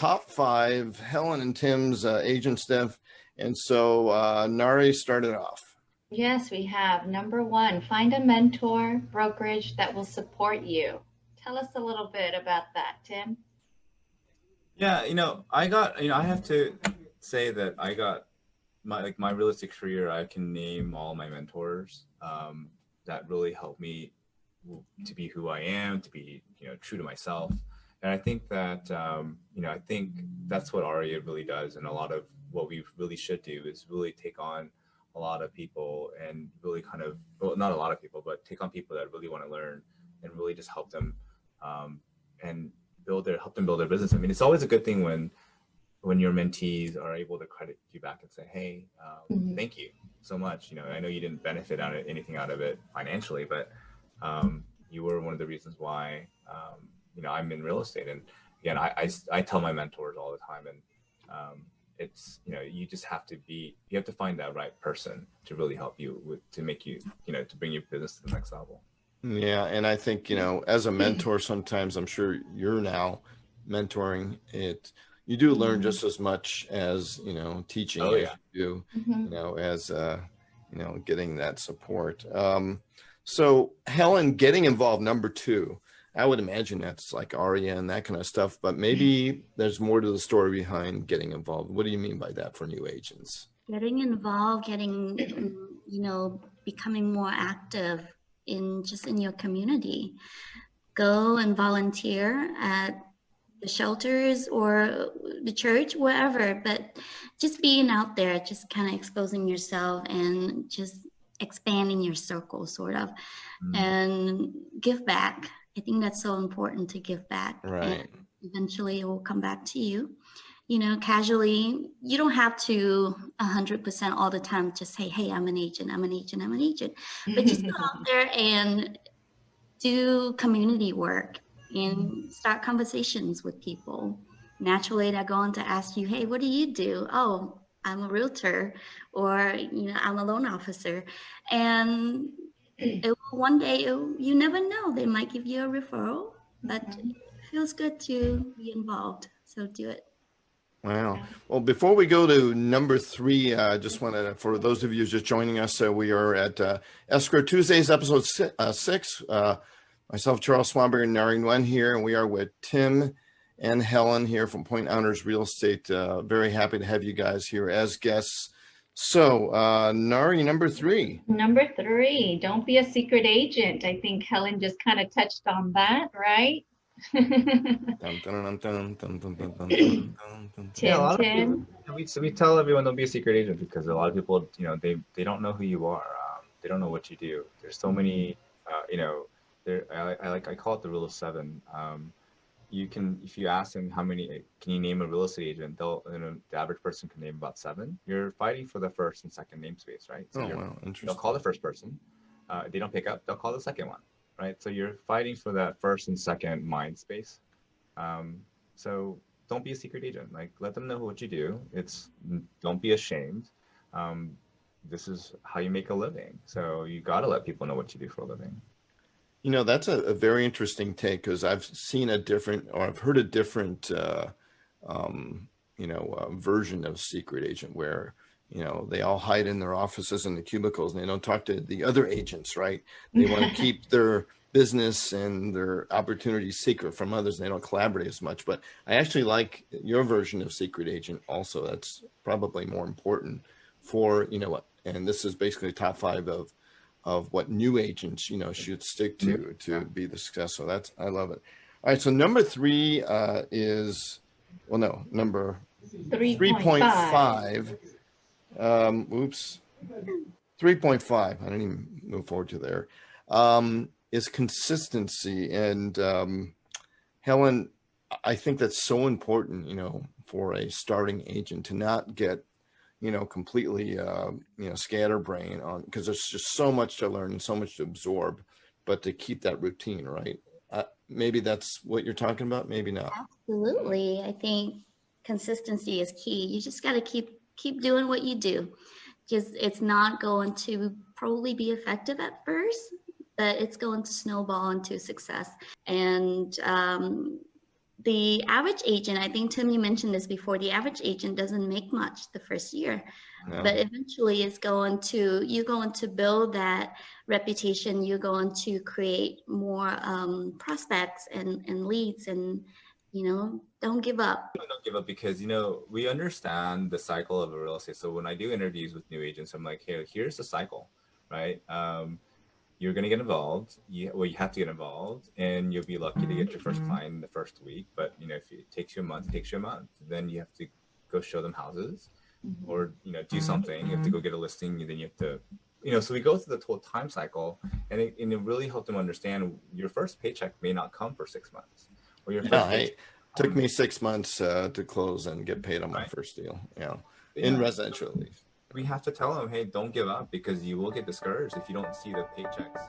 top 5 Helen and Tim's agent stuff. And so Narhee started off. Yes, we have. Number 1, find a mentor brokerage that will support you. Tell us a little bit about that, Tim. Yeah, I have to say that I got my real estate career. I can name all my mentors that really helped me to be who I am, to be true to myself. And I think that I think that's what ARIA really does, and a lot of what we really should do is really take on a lot of people and really not a lot of people, but take on people that really want to learn and really just help them and help them build their business. I mean, it's always a good thing when your mentees are able to credit you back and say, hey, thank you so much. I know you didn't benefit anything out of it financially, but you were one of the reasons why I'm in real estate. And again, I tell my mentors all the time, and it's you just have to find that right person to really help you to make you to bring your business to the next level. Yeah, and I think as a mentor, sometimes I'm sure you're now mentoring it. You do learn just as much as teaching as you do, as getting that support. So Helen, getting involved, number 2. I would imagine that's like ARIA and that kind of stuff, but maybe there's more to the story behind getting involved. What do you mean by that for new agents? Getting involved, becoming more active in your community. Go and volunteer at the shelters or the church, wherever, but just being out there, just kind of exposing yourself and just expanding your circle, sort of, and give back. I think that's so important, to give back. Right. And eventually it will come back to you. Casually, you don't have to 100% all the time just say, hey, I'm an agent. But just go out there and do community work and start conversations with people. Naturally, they're going to ask you, hey, what do you do? Oh, I'm a realtor, or I'm a loan officer. And one day, you never know, they might give you a referral, but it feels good to be involved. So do it. Wow. Well, before we go to number 3, I just wanted, for those of you just joining us, we are at Escrow Tuesdays, episode 6. Myself, Charles Swanberg, and Narhee Nguyen here, and we are with Tim and Helen here from Point Honors Real Estate. Very happy to have you guys here as guests. So, Narhee, number 3. Number 3, don't be a secret agent. I think Helen just kind of touched on that, right? Tim. We tell everyone don't be a secret agent because a lot of people, they don't know who you are. They don't know what you do. There's so many, I call it the rule of 7. If you ask them can you name a real estate agent, the average person can name about 7. You're fighting for the first and second namespace, right? So wow, interesting. They'll call the first person. They don't pick up, they'll call the second one, right? So you're fighting for that first and second mind space. So don't be a secret agent. Like, let them know what you do. Don't be ashamed. This is how you make a living. So you got to let people know what you do for a living. That's a very interesting take, because I've seen I've heard a different, version of secret agent where, they all hide in their offices in the cubicles and they don't talk to the other agents, right? They want to keep their business and their opportunities secret from others. They don't collaborate as much, but I actually like your version of secret agent also. That's probably more important for, and this is basically top 5 of what new agents, should stick to be the success. So I love it. All right. So number 3 is, number 3.5. 3.5. I didn't even move forward to there. Is consistency. And Helen, I think that's so important, for a starting agent to not get, completely, scatterbrain on, because there's just so much to learn and so much to absorb, but to keep that routine, right? Maybe that's what you're talking about. Maybe not. Absolutely. I think consistency is key. You just got to keep doing what you do. Just, it's not going to probably be effective at first, but it's going to snowball into success. And the average agent, I think Tim, you mentioned this before, the average agent doesn't make much the first year, Yeah. but eventually you're going to build that reputation. You're going to create more prospects and leads, and, don't give up. Don't give up, because we understand the cycle of a real estate. So when I do interviews with new agents, I'm like, hey, here's the cycle, right? You're going to get involved. You have to get involved, and you'll be lucky to get your first client in the first week. But if it takes you a month, it takes you a month. Then you have to go show them houses, or do something. You have to go get a listing. Then you have to, so we go through the whole time cycle, and it really helped them understand your first paycheck may not come for 6 months, or your first paycheck. Took me 6 months to close and get paid on my first deal. In residential at least. We have to tell them, hey, don't give up, because you will get discouraged if you don't see the paychecks.